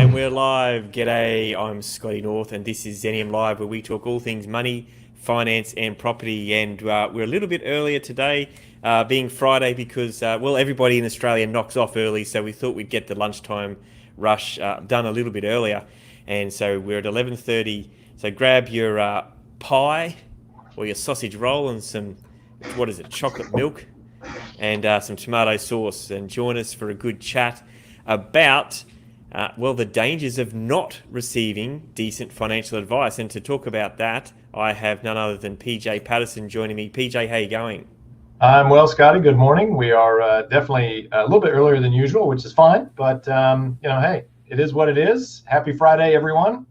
And we're live. G'day, I'm Scotty North, and this is Zenium Live, where we talk all things money, finance, and property. And we're a little bit earlier today, being Friday, because everybody in Australia knocks off early, so we thought we'd get the lunchtime rush done a little bit earlier. And so we're at 11:30. So grab your pie or your sausage roll and some, what is it, chocolate milk, and some tomato sauce, and join us for a good chat about the dangers of not receiving decent financial advice. And to talk about that, I have none other than PJ Patterson joining me. PJ, how you going? I'm well, Scotty. Good morning. We are definitely a little bit earlier than usual, which is fine. But hey, it is what it is. Happy Friday, everyone.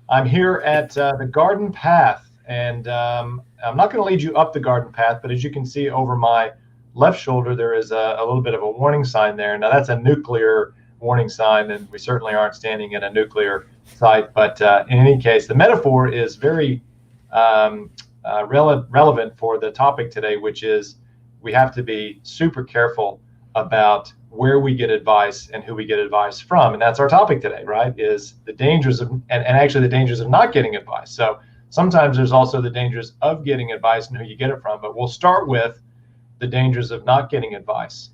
I'm here at the garden path, and I'm not going to lead you up the garden path, but as you can see over my left shoulder, there is a little bit of a warning sign there. Now, that's a nuclear warning sign, and we certainly aren't standing in a nuclear site. But in any case, the metaphor is very relevant for the topic today, which is we have to be super careful about where we get advice and who we get advice from. And that's our topic today, right? Is the dangers of, and actually the dangers of not getting advice. So sometimes there's also the dangers of getting advice and who you get it from. But we'll start with the dangers of not getting advice.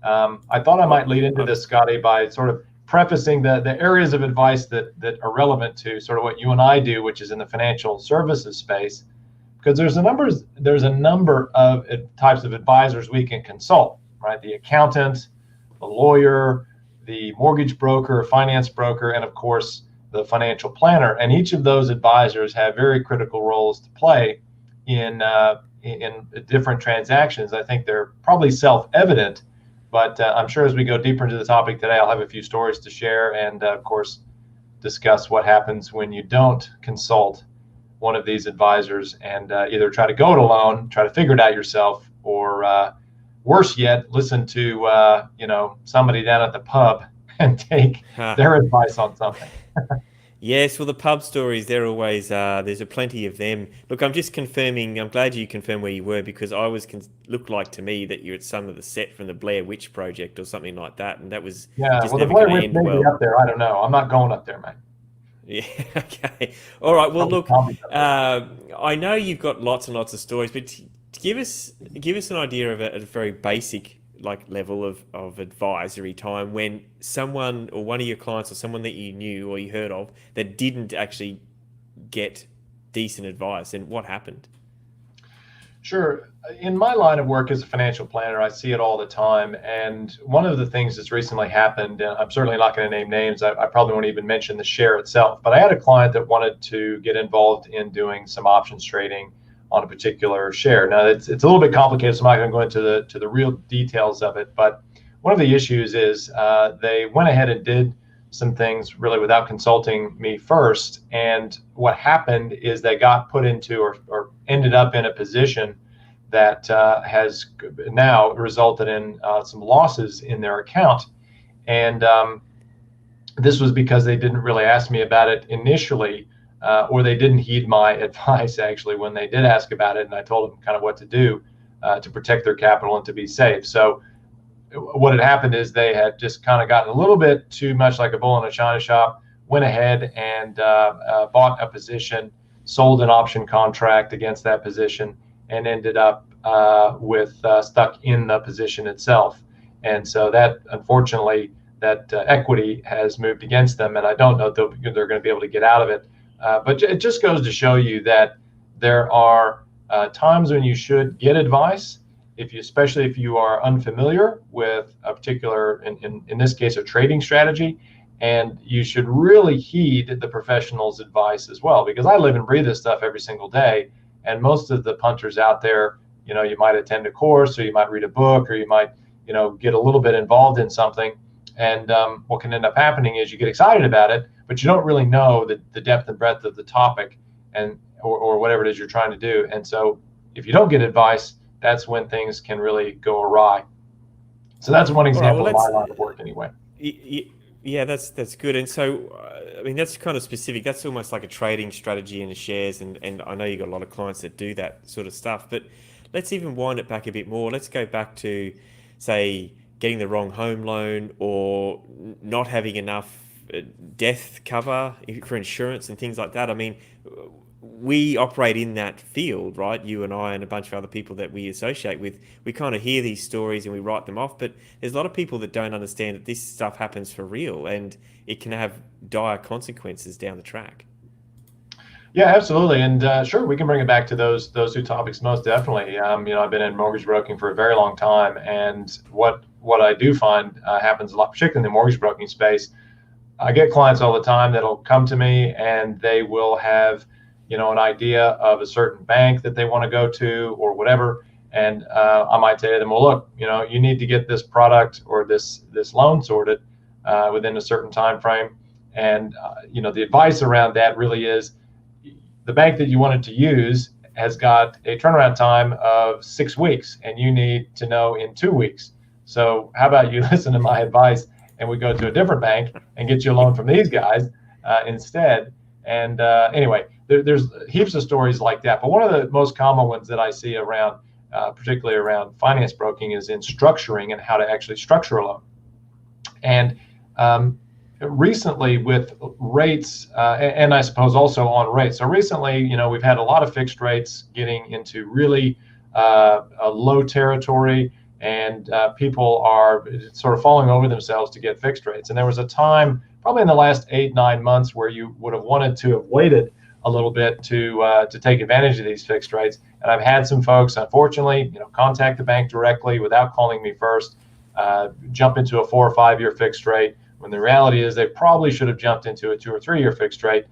I thought I might lead into this, Scotty, by sort of prefacing the areas of advice that are relevant to sort of what you and I do, which is in the financial services space, because there's a number of types of advisors we can consult, right? The accountant, the lawyer, the mortgage broker, finance broker, and of course the financial planner. And each of those advisors have very critical roles to play in different transactions. I think they're probably self-evident. But I'm sure as we go deeper into the topic today, I'll have a few stories to share and, of course, discuss what happens when you don't consult one of these advisors and either try to go it alone, try to figure it out yourself, or worse yet, listen to somebody down at the pub and take their advice on something. Yes, well, the pub stories, they're always, there's a plenty of them. Look, I'm just confirming, I'm glad you confirmed where you were, because I looked like to me that you're at some of the set from the Blair Witch Project or something like that, and that was just well, never the Blair going to Witch end may well. be up there. I don't know. I'm not going up there, man. Yeah, okay. All right, well, look, I know you've got lots and lots of stories, but give us an idea of a very basic level of advisory time when someone or one of your clients or someone that you knew or you heard of that didn't actually get decent advice, and what happened? Sure. In my line of work as a financial planner, I see it all the time. And one of the things that's recently happened, and I'm certainly not going to name names, I probably won't even mention the share itself, but I had a client that wanted to get involved in doing some options trading on a particular share. Now, it's a little bit complicated, so I'm not going to go into the real details of it. But one of the issues is they went ahead and did some things really without consulting me first. And what happened is they got put into or ended up in a position that has now resulted in some losses in their account. And this was because they didn't really ask me about it initially, or they didn't heed my advice actually when they did ask about it, and I told them kind of what to do to protect their capital and to be safe. So what had happened is they had just kind of gotten a little bit too much like a bull in a china shop, went ahead and bought a position, sold an option contract against that position, and ended up with stuck in the position itself. And so that, unfortunately, that equity has moved against them, and I don't know if they're going to be able to get out of it. But it just goes to show you that there are times when you should get advice, especially if you are unfamiliar with a particular, in this case, a trading strategy, and you should really heed the professional's advice as well, because I live and breathe this stuff every single day, and most of the punters out there, you might attend a course, or you might read a book, or you might, get a little bit involved in something, and what can end up happening is you get excited about it, but you don't really know the depth and breadth of the topic or whatever it is you're trying to do. And so if you don't get advice, that's when things can really go awry. So that's one example of my line of work anyway. Yeah, that's good. And so, I mean, that's kind of specific. That's almost like a trading strategy in the shares. And I know you've got a lot of clients that do that sort of stuff. But let's even wind it back a bit more. Let's go back to, say, getting the wrong home loan or not having enough death cover for insurance and things like that. I mean, we operate in that field, right? You and I and a bunch of other people that we associate with, we kind of hear these stories and we write them off, but there's a lot of people that don't understand that this stuff happens for real and it can have dire consequences down the track. Yeah, absolutely. And sure, we can bring it back to those two topics most definitely. I've been in mortgage broking for a very long time, and what I do find happens a lot, particularly in the mortgage broking space. I get clients all the time that'll come to me and they will have, an idea of a certain bank that they want to go to or whatever. And I might say to them, well, look, you need to get this product or this loan sorted within a certain time frame. And, the advice around that really is the bank that you wanted to use has got a turnaround time of 6 weeks and you need to know in 2 weeks. So how about you listen to my advice and we go to a different bank and get you a loan from these guys instead. And anyway, there's heaps of stories like that. But one of the most common ones that I see around, particularly around finance broking, is in structuring and how to actually structure a loan. And recently with rates, and I suppose also on rates. So recently, we've had a lot of fixed rates getting into really a low territory, and people are sort of falling over themselves to get fixed rates. And there was a time, probably in the last 8-9 months, where you would have wanted to have waited a little bit to take advantage of these fixed rates. And I've had some folks, unfortunately, contact the bank directly without calling me first, jump into a 4 or 5 year fixed rate, when the reality is they probably should have jumped into a 2 or 3 year fixed rate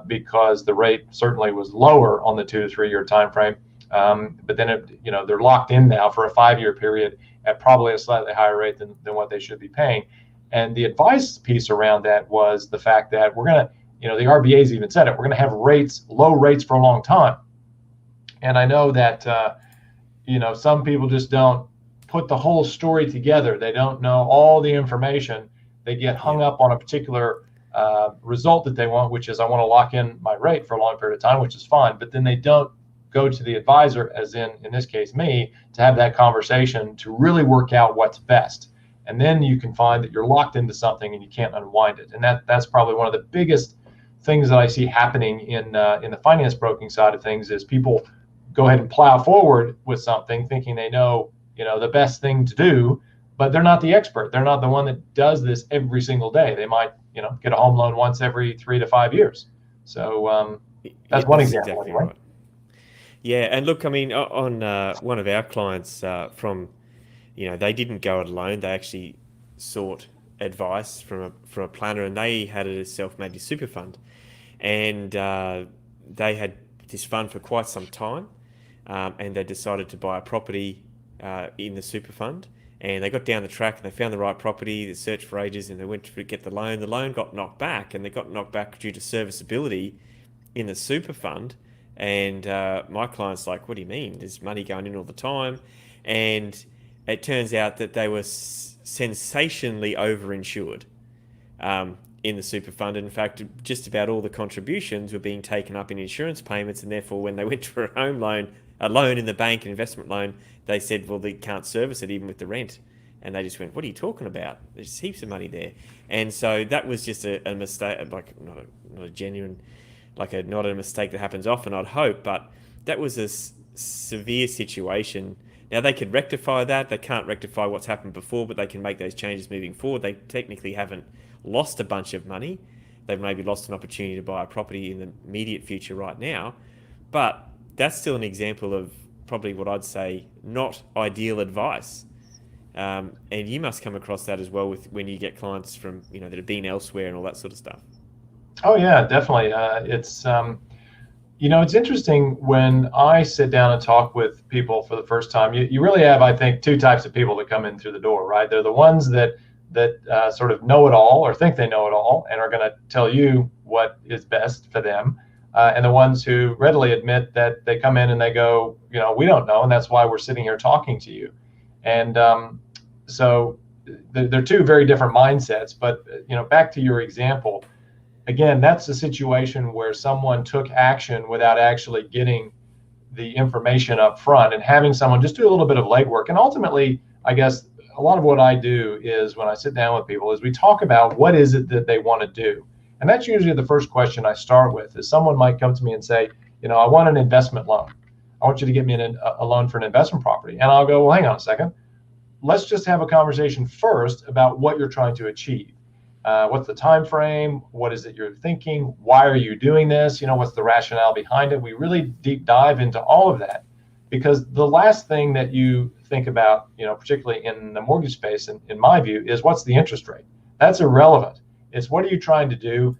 because the rate certainly was lower on the 2 to 3 year time frame. But then they're locked in now for a 5 year period at probably a slightly higher rate than what they should be paying. And the advice piece around that was the fact that we're going to, the RBA's even said it, we're going to have low rates for a long time. And I know that, some people just don't put the whole story together. They don't know all the information. They get hung up on a particular result that they want, which is I want to lock in my rate for a long period of time, which is fine. But then they don't go to the advisor, as in this case, me, to have that conversation to really work out what's best. And then you can find that you're locked into something and you can't unwind it. And that's probably one of the biggest things that I see happening in the finance broking side of things is people go ahead and plow forward with something thinking they know, the best thing to do, but they're not the expert. They're not the one that does this every single day. They might, get a home loan once every 3 to 5 years. So that's one example. Exactly right. Yeah, and look, I mean, on one of our clients from, they didn't go it alone. They actually sought advice from a planner, and they had a self-managed super fund, and they had this fund for quite some time, and they decided to buy a property in the super fund, and they got down the track and they found the right property. They searched for ages, and they went to get the loan. The loan got knocked back, and they got knocked back due to serviceability in the super fund. And my client's like, what do you mean? There's money going in all the time. And it turns out that they were sensationally overinsured in the super fund. In fact, just about all the contributions were being taken up in insurance payments. And therefore, when they went for a loan in the bank, an investment loan, they said, well, they can't service it even with the rent. And they just went, what are you talking about? There's heaps of money there. And so that was just a mistake, like not a genuine... not a mistake that happens often, I'd hope, but that was a severe situation. Now, they could rectify that. They can't rectify what's happened before, but they can make those changes moving forward. They technically haven't lost a bunch of money. They've maybe lost an opportunity to buy a property in the immediate future right now, but that's still an example of probably what I'd say not ideal advice. And you must come across that as well when you get clients from, that have been elsewhere and all that sort of stuff. Oh yeah, definitely. It's interesting when I sit down and talk with people for the first time. You really have, I think, two types of people that come in through the door, right? They're the ones that sort of know it all or think they know it all and are going to tell you what is best for them, and the ones who readily admit that they come in and they go, we don't know, and that's why we're sitting here talking to you. And so they're two very different mindsets. But back to your example. Again, that's a situation where someone took action without actually getting the information up front and having someone just do a little bit of legwork. And ultimately, I guess, a lot of what I do is when I sit down with people is we talk about what is it that they want to do. And that's usually the first question I start with is someone might come to me and say, I want an investment loan. I want you to get me a loan for an investment property. And I'll go, well, hang on a second. Let's just have a conversation first about what you're trying to achieve. What's the time frame? What is it you're thinking? Why are you doing this? What's the rationale behind it? We really deep dive into all of that, because the last thing that you think about, particularly in the mortgage space, in my view, is what's the interest rate? That's irrelevant. It's what are you trying to do?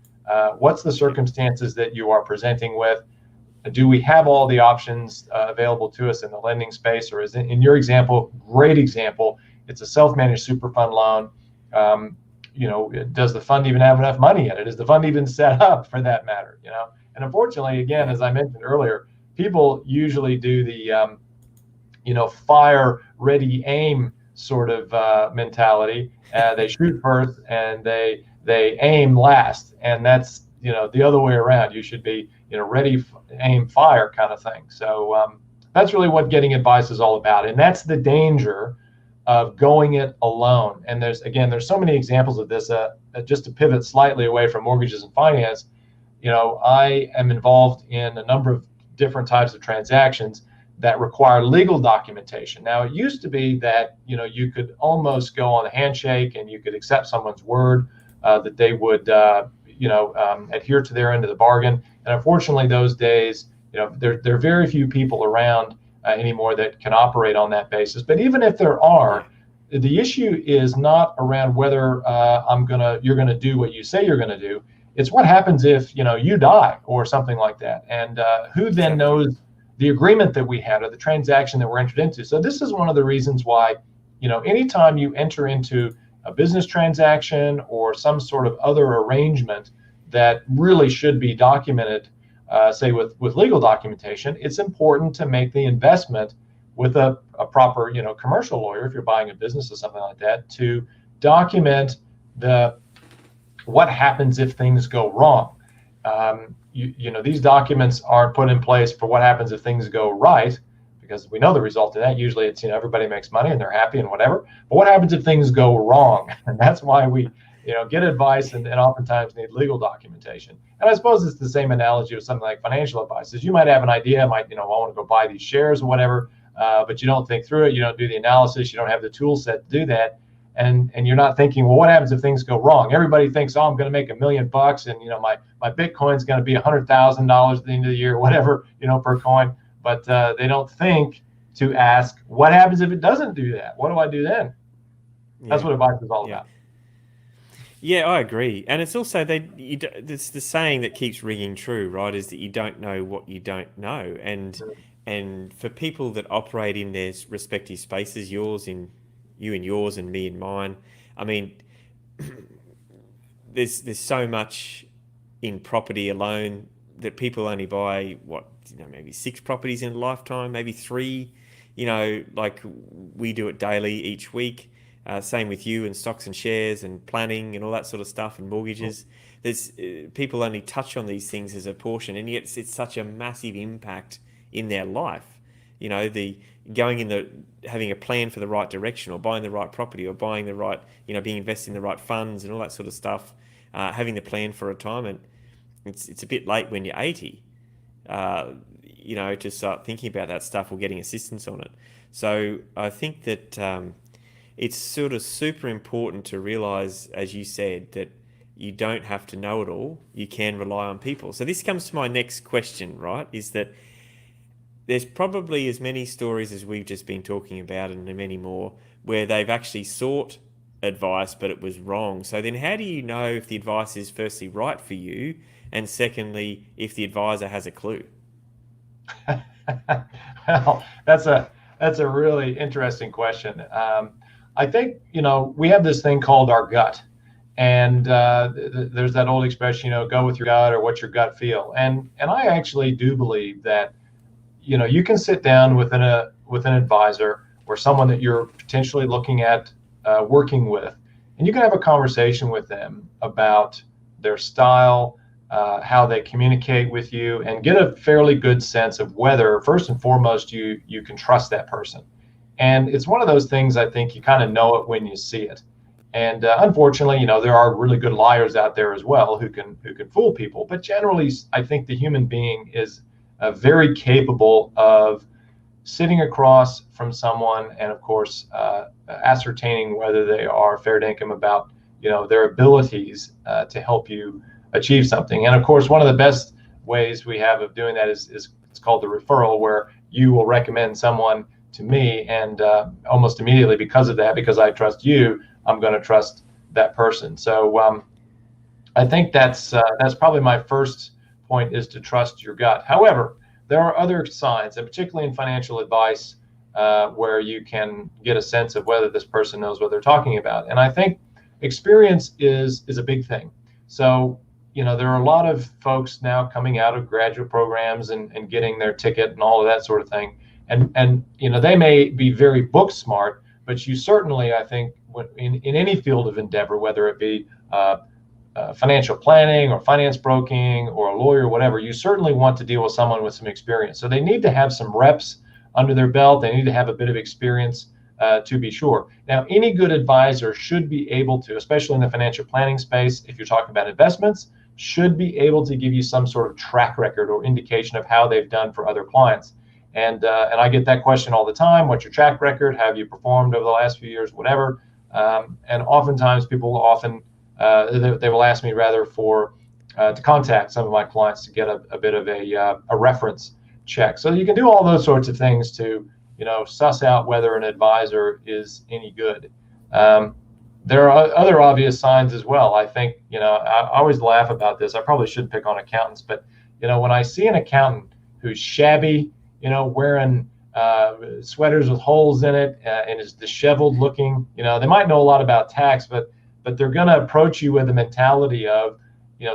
What's the circumstances that you are presenting with? Do we have all the options available to us in the lending space, or is it, in your example, great example, it's a self-managed super fund loan? Does the fund even have enough money in it? Is the fund even set up, for that matter? And unfortunately, again, as I mentioned earlier, people usually do the fire ready aim sort of mentality. They shoot first and they aim last, and that's the other way around. You should be ready, aim, fire kind of thing. So that's really what getting advice is all about, and that's the danger of going it alone. And there's so many examples of this. Just to pivot slightly away from mortgages and finance, I am involved in a number of different types of transactions that require legal documentation. Now, it used to be that you could almost go on a handshake and you could accept someone's word that they would adhere to their end of the bargain. And unfortunately, those days, there are very few people around anymore that can operate on that basis. But even if there are, the issue is not around whether you're gonna do what you say you're gonna do. It's what happens if you die or something like that, and who then knows the agreement that we had or the transaction that we're entered into. So this is one of the reasons why anytime you enter into a business transaction or some sort of other arrangement that really should be documented, say with legal documentation, it's important to make the investment with a proper commercial lawyer, if you're buying a business or something like that, to document what happens if things go wrong. These documents aren't put in place for what happens if things go right, because we know the result of that. Usually it's everybody makes money and they're happy and whatever. But what happens if things go wrong? And that's why we get advice and oftentimes need legal documentation. And I suppose it's the same analogy with something like financial advice. Is you might have an idea, I want to go buy these shares or whatever, but you don't think through it, you don't do the analysis, you don't have the tool set to do that, and you're not thinking, well, what happens if things go wrong? Everybody thinks, I'm going to make $1 million, and my Bitcoin's going to be $100,000 at the end of the year, whatever, per coin. But they don't think to ask, what happens if it doesn't do that? What do I do then? Yeah. That's what advice is all about. Yeah, I agree. And it's also it's the saying that keeps ringing true, right? Is that you don't know what you don't know. And for people that operate in their respective spaces, you in yours and me in mine, I mean, there's so much in property alone that people only buy maybe 6 properties in a lifetime, maybe 3, like we do it daily each week. Same with you and stocks and shares and planning and all that sort of stuff and mortgages. There's people only touch on these things as a portion, and yet it's such a massive impact in their life. Having a plan for the right direction, or buying the right property, or buying the right, being invested in the right funds and all that sort of stuff. Having the plan for retirement. It's a bit late when you're 80, to start thinking about that stuff or getting assistance on it. So I think that it's sort of super important to realize, as you said, that you don't have to know it all. You can rely on people. So this comes to my next question, right? Is that there's probably as many stories as we've just been talking about, and many more, where they've actually sought advice, but it was wrong. So then how do you know if the advice is firstly right for you, and secondly, if the advisor has a clue? Well, that's a really interesting question. I think, we have this thing called our gut, and there's that old expression, go with your gut, or what's your gut feel. And I actually do believe that, you can sit down with an advisor or someone that you're potentially looking at working with, and you can have a conversation with them about their style, how they communicate with you, and get a fairly good sense of whether, first and foremost, you can trust that person. And it's one of those things, I think you kind of know it when you see it. And unfortunately, there are really good liars out there as well who can fool people. But generally, I think the human being is very capable of sitting across from someone and, of course, ascertaining whether they are fair dinkum about their abilities to help you achieve something. And of course, one of the best ways we have of doing that is it's called the referral, where you will recommend someone to me, and almost immediately, because of that, because I trust you, I'm going to trust that person. So I think that's probably my first point, is to trust your gut. However, there are other signs, and particularly in financial advice, where you can get a sense of whether this person knows what they're talking about. And I think experience is a big thing. So there are a lot of folks now coming out of graduate programs and getting their ticket and all of that sort of thing. And they may be very book smart, but you certainly, I think, in any field of endeavor, whether it be financial planning or finance broking or a lawyer, whatever, you certainly want to deal with someone with some experience. So they need to have some reps under their belt. They need to have a bit of experience to be sure. Now, any good advisor should be able to, especially in the financial planning space, if you're talking about investments, should be able to give you some sort of track record or indication of how they've done for other clients. And I get that question all the time. What's your track record? Have you performed over the last few years? Whatever. And oftentimes people they will ask me rather for to contact some of my clients to get a bit of a reference check. So you can do all those sorts of things to suss out whether an advisor is any good. There are other obvious signs as well. I think I always laugh about this. I probably shouldn't pick on accountants, but when I see an accountant who's shabby, wearing sweaters with holes in it, and is disheveled looking, they might know a lot about tax, but they're going to approach you with a mentality of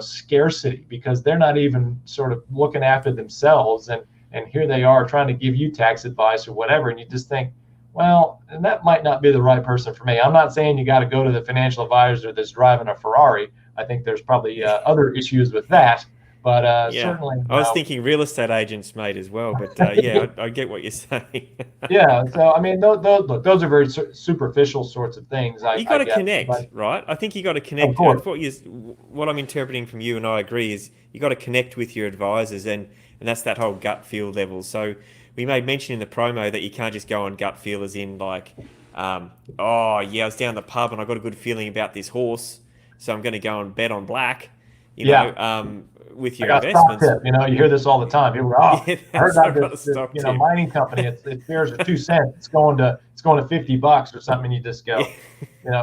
scarcity, because they're not even sort of looking after themselves, and here they are trying to give you tax advice or whatever, and you just think, well, and that might not be the right person for me. I'm not saying you got to go to the financial advisor that's driving a Ferrari. I think there's probably other issues with that. But certainly, I was thinking real estate agents, mate, as well. But I get what you're saying. Yeah. So I mean, those are very superficial sorts of things. You got to guess, connect, but, right? I think you got to connect. of course. What I'm interpreting from you, and I agree, is you got to connect with your advisors, and that's that whole gut feel level. So we made mention in the promo that you can't just go on gut feel, as in like, I was down the pub and I got a good feeling about this horse, so I'm going to go and bet on black. With your investments. You hear this all the time. People go, I heard about this mining company. Its shares are 2 cents. It's going to $50 or something. And you just go,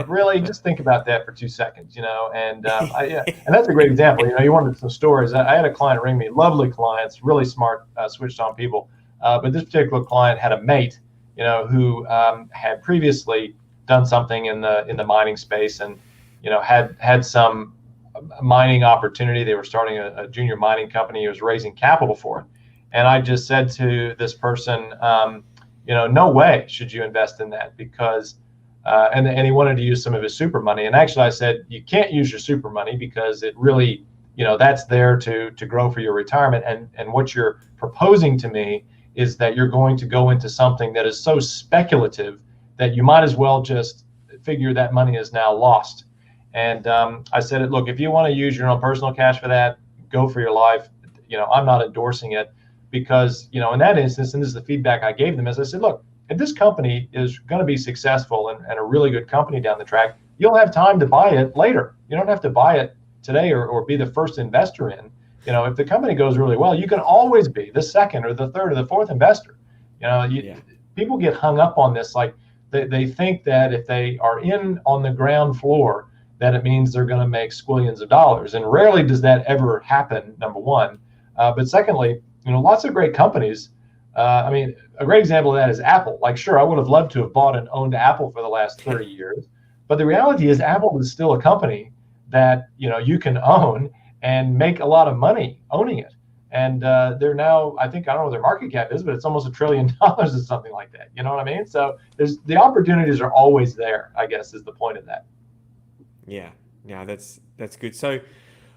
really, just think about that for 2 seconds. And that's a great example. You wanted some stories. I had a client ring me, lovely clients, really smart, switched on people. But this particular client had a mate, who had previously done something in the mining space, and had some mining opportunity. They were starting a junior mining company. He was raising capital for it. And I just said to this person, no way should you invest in that, because, and he wanted to use some of his super money. And actually I said, you can't use your super money, because it really, that's there to grow for your retirement. And what you're proposing to me is that you're going to go into something that is so speculative that you might as well just figure that money is now lost. And I said, look, if you want to use your own personal cash for that, go for your life. I'm not endorsing it, because, in that instance, and this is the feedback I gave them, is I said, look, if this company is going to be successful and a really good company down the track, you'll have time to buy it later. You don't have to buy it today or be the first investor in. If the company goes really well, you can always be the second or the third or the fourth investor. People get hung up on this. Like they think that if they are in on the ground floor, that it means they're going to make squillions of dollars. And rarely does that ever happen, number one. But secondly, lots of great companies. A great example of that is Apple. Like, sure, I would have loved to have bought and owned Apple for the last 30 years. But the reality is Apple is still a company that, you can own and make a lot of money owning it. And they're now, I don't know what their market cap is, but it's almost $1 trillion or something like that. You know what I mean? So the opportunities are always there, I guess, is the point of that. Yeah, that's good. So,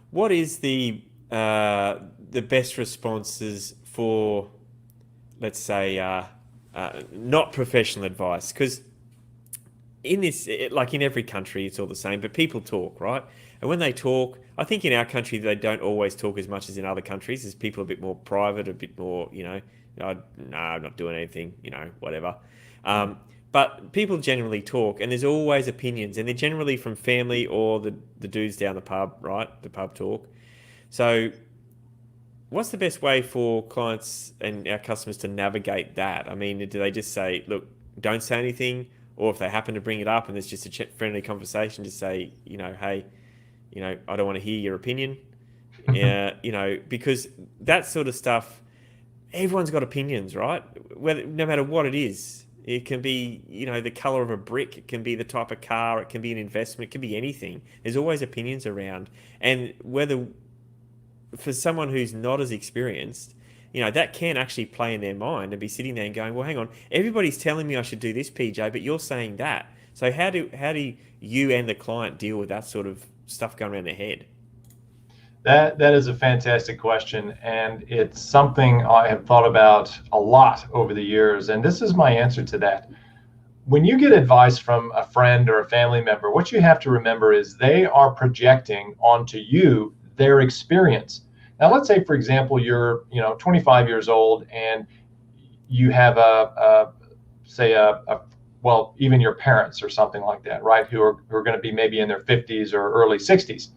what is the best responses for, let's say, not professional advice, because in this, like in every country, it's all the same, but people talk, right? And when they talk, I think in our country, they don't always talk as much as in other countries. There's people a bit more private, a bit more, no, I'm not doing anything, whatever. But people generally talk, and there's always opinions, and they're generally from family or the dudes down the pub, right? The pub talk. So what's the best way for clients and our customers to navigate that? I mean, do they just say, look, don't say anything? Or if they happen to bring it up and there's just a friendly conversation, just say, hey, I don't want to hear your opinion. Because that sort of stuff, everyone's got opinions, right? No matter what it is. It can be, the color of a brick. It can be the type of car. It can be an investment. It can be anything. There's always opinions around. And whether for someone who's not as experienced, that can actually play in their mind and be sitting there and going, well, hang on, everybody's telling me I should do this, PJ, but you're saying that. So how do you and the client deal with that sort of stuff going around their head? That is a fantastic question, and it's something I have thought about a lot over the years, and this is my answer to that. When you get advice from a friend or a family member, what you have to remember is they are projecting onto you their experience. Now, let's say, for example, you're 25 years old and you have well, even your parents or something like that, right? Who are going to be maybe in their 50s or early 60s.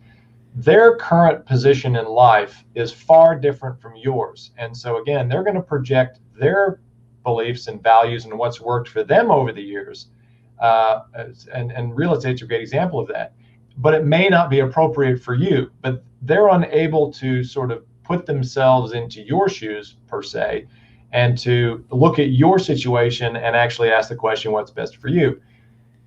Their current position in life is far different from yours. And so again, they're going to project their beliefs and values and what's worked for them over the years. And real estate's a great example of that. But it may not be appropriate for you, but they're unable to sort of put themselves into your shoes per se, and to look at your situation and actually ask the question, what's best for you?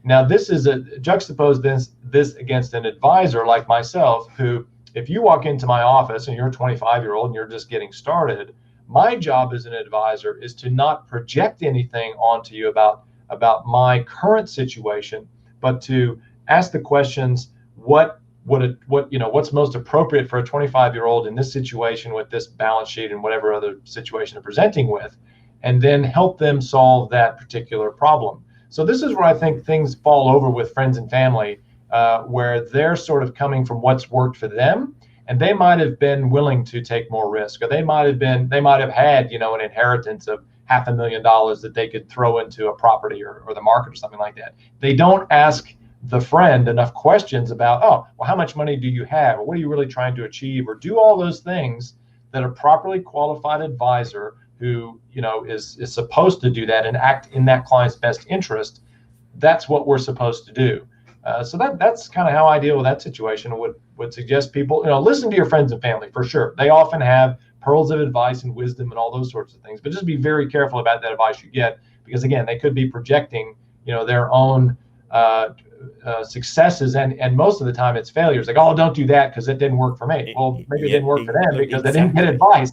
Now, this is juxtapose this against an advisor like myself, who, if you walk into my office and you're a 25-year-old and you're just getting started, my job as an advisor is to not project anything onto you about my current situation, but to ask the questions, what's most appropriate for a 25-year-old in this situation with this balance sheet and whatever other situation they're presenting with, and then help them solve that particular problem. So this is where I think things fall over with friends and family, where they're sort of coming from what's worked for them, and they might have been willing to take more risk, or they might have had, an inheritance of $500,000 that they could throw into a property or the market or something like that. They don't ask the friend enough questions about, how much money do you have? Or what are you really trying to achieve? Or do all those things that a properly qualified advisor who, is supposed to do that and act in that client's best interest. That's what we're supposed to do. So that's kind of how I deal with that situation. Would suggest people, listen to your friends and family for sure. They often have pearls of advice and wisdom and all those sorts of things, but just be very careful about that advice you get, because again, they could be projecting, their own successes, and most of the time it's failures. Like, don't do that because it didn't work for me. Well, maybe it didn't work for them because they didn't get advice.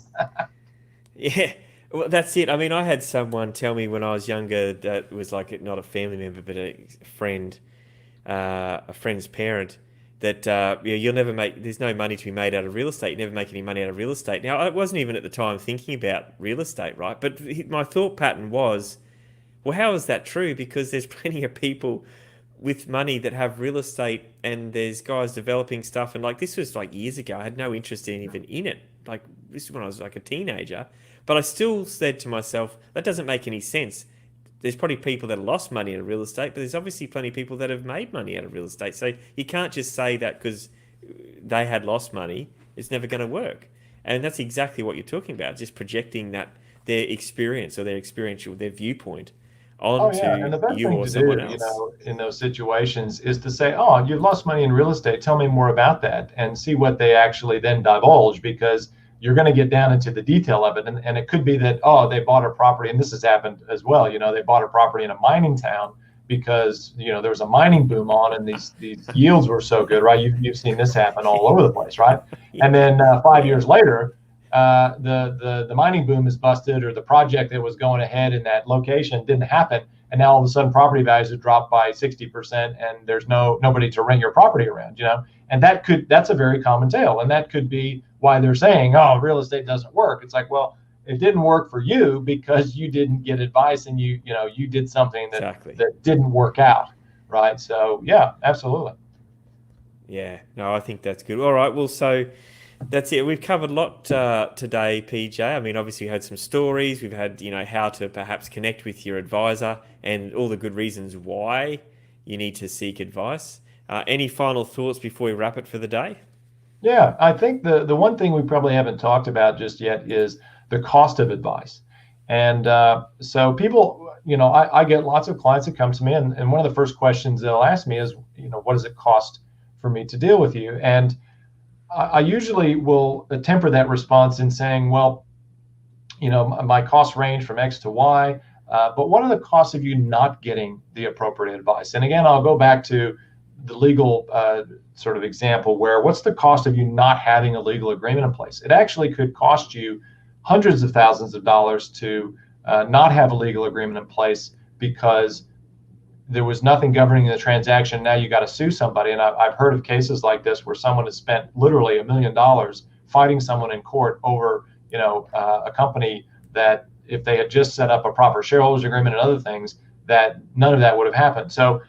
Yeah, well, that's it. I mean, I had someone tell me when I was younger that was like not a family member, but a friend, a friend's parent, that you'll never make. There's no money to be made out of real estate. You never make any money out of real estate. Now, I wasn't even at the time thinking about real estate, right? But my thought pattern was, well, how is that true? Because there's plenty of people with money that have real estate, and there's guys developing stuff. And like, this was like years ago. I had no interest even in it. Like, this is when I was like a teenager, but I still said to myself, that doesn't make any sense. There's probably people that have lost money out of real estate, but there's obviously plenty of people that have made money out of real estate. So you can't just say that because they had lost money, it's never going to work. And that's exactly what you're talking about, just projecting that their experience or their viewpoint onto And the best you thing or to someone do, else. in those situations is to say, you've lost money in real estate. Tell me more about that, and see what they actually then divulge, because you're going to get down into the detail of it. And it could be that, they bought a property, and this has happened as well. They bought a property in a mining town because, there was a mining boom on, and these yields were so good, right? You've seen this happen all over the place, right? And then 5 years later, the mining boom is busted, or the project that was going ahead in that location didn't happen, and now all of a sudden property values have dropped by 60%, and there's nobody to rent your property around, and that's a very common tale, and that could be why they're saying, real estate doesn't work. It's like, well, it didn't work for you because you didn't get advice and you did something Exactly. that didn't work out, right? So yeah, absolutely. Yeah, no, I think that's good. All right, well, so that's it. We've covered a lot today, PJ. I mean, obviously, we had some stories. We've had, how to perhaps connect with your advisor and all the good reasons why you need to seek advice. Any final thoughts before we wrap it for the day? Yeah, I think the one thing we probably haven't talked about just yet is the cost of advice. And so people, I get lots of clients that come to me, and one of the first questions they'll ask me is, what does it cost for me to deal with you? And I usually will temper that response in saying, well, my costs range from X to Y, but what are the costs of you not getting the appropriate advice? And again, I'll go back to the legal sort of example where what's the cost of you not having a legal agreement in place? It actually could cost you hundreds of thousands of dollars to not have a legal agreement in place because there was nothing governing the transaction. Now you got to sue somebody. And I've heard of cases like this where someone has spent literally $1 million fighting someone in court over, a company that if they had just set up a proper shareholders agreement and other things, that none of that would have happened. So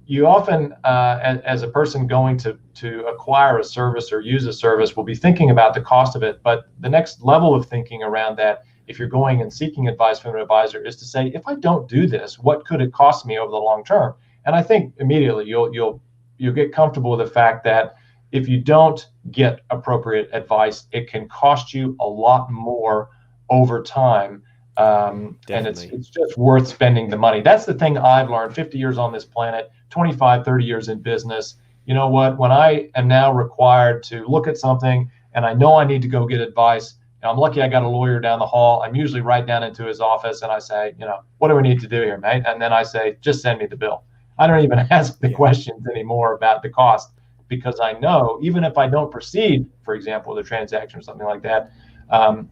you often, as a person going to acquire a service or use a service, will be thinking about the cost of it. But the next level of thinking around that, if you're going and seeking advice from an advisor, is to say, if I don't do this, what could it cost me over the long term? And I think immediately you'll get comfortable with the fact that if you don't get appropriate advice, it can cost you a lot more over time. And it's just worth spending the money. That's the thing I've learned 50 years on this planet, 25, 30 years in business. You know what? When I am now required to look at something and I know I need to go get advice, and I'm lucky I got a lawyer down the hall, I'm usually right down into his office and I say, what do we need to do here, mate? And then I say, just send me the bill. I don't even ask the questions anymore about the cost, because I know even if I don't proceed, for example, with a transaction or something like that,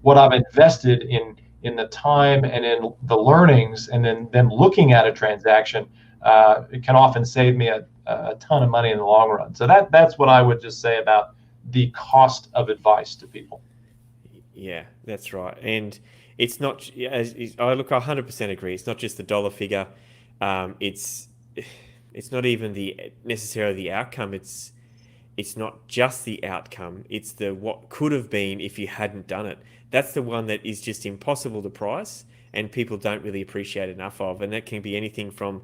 what I've invested in the time and in the learnings and then them looking at a transaction, it can often save me a ton of money in the long run. So that's what I would just say about the cost of advice to people. Yeah, that's right. And it's not, as I 100% agree. It's not just the dollar figure. It's not even necessarily the outcome. It's not just the outcome. It's the what could have been if you hadn't done it. That's the one that is just impossible to price, and people don't really appreciate enough of. And that can be anything from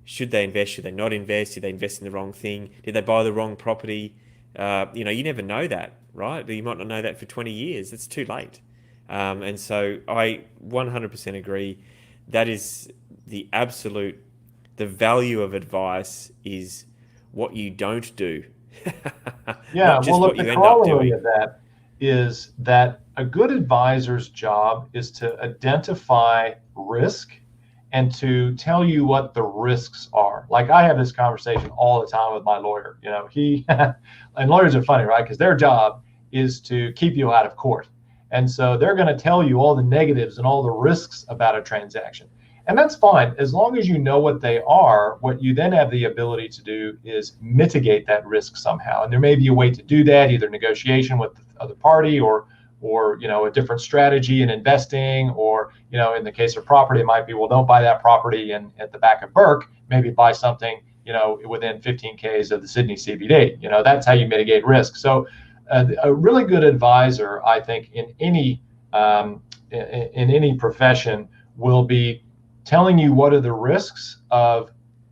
should they invest, should they not invest, did they invest in the wrong thing, did they buy the wrong property? You never know that, right? You might not know that for 20 years. It's too late. And so I 100% agree. That is the value of advice is what you don't do. Yeah, Not just well, what the you end up corollary doing. of that is that a good advisor's job is to identify risk and to tell you what the risks are. Like I have this conversation all the time with my lawyer. And lawyers are funny, right? Because their job is to keep you out of court. And so they're going to tell you all the negatives and all the risks about a transaction. And that's fine, as long as you know what they are. What you then have the ability to do is mitigate that risk somehow. And there may be a way to do that, either negotiation with the other party or a different strategy in investing, or in the case of property, it might be, well, don't buy that property at the back of Burke, maybe buy something within 15 Ks of the Sydney CBD. That's how you mitigate risk. So a really good advisor, I think, in any profession will be telling you what are the risks of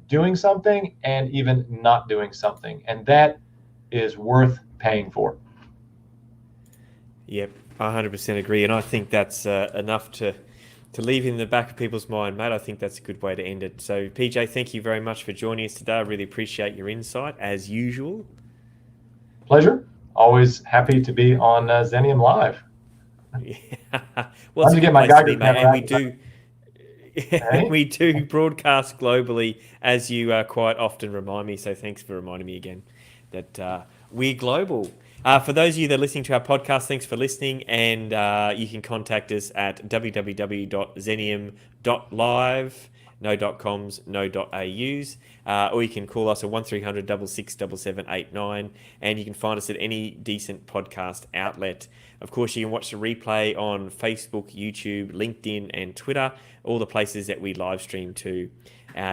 doing something and even not doing something. And that is worth paying for. Yep, I 100% agree. And I think that's enough to leave in the back of people's mind, mate. I think that's a good way to end it. So, PJ, thank you very much for joining us today. I really appreciate your insight, as usual. Pleasure. Always happy to be on Xenium Live. Yeah. Well, it's a good place to be, mate. And we do... Hey? We do broadcast globally, as you quite often remind me. So thanks for reminding me again that we're global. For those of you that are listening to our podcast, thanks for listening. And you can contact us at www.xenium.live, no .coms, no .aus. Or you can call us at 1300 66 7789. And you can find us at any decent podcast outlet. Of course, you can watch the replay on Facebook, YouTube, LinkedIn, and Twitter, all the places that we live stream to.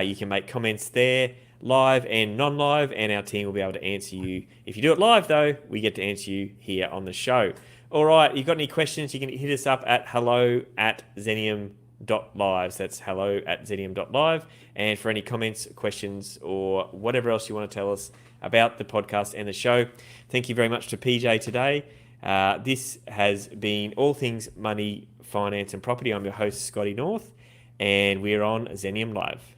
You can make comments there, live and non-live, and our team will be able to answer you. If you do it live, though, we get to answer you here on the show. All right, you've got any questions, you can hit us up at hello@xenium.live. So that's hello@xenium.live. And for any comments, questions, or whatever else you want to tell us about the podcast and the show, thank you very much to PJ today. This has been All Things Money, Finance and Property. I'm your host, Scotty North, and we're on Xenium Live.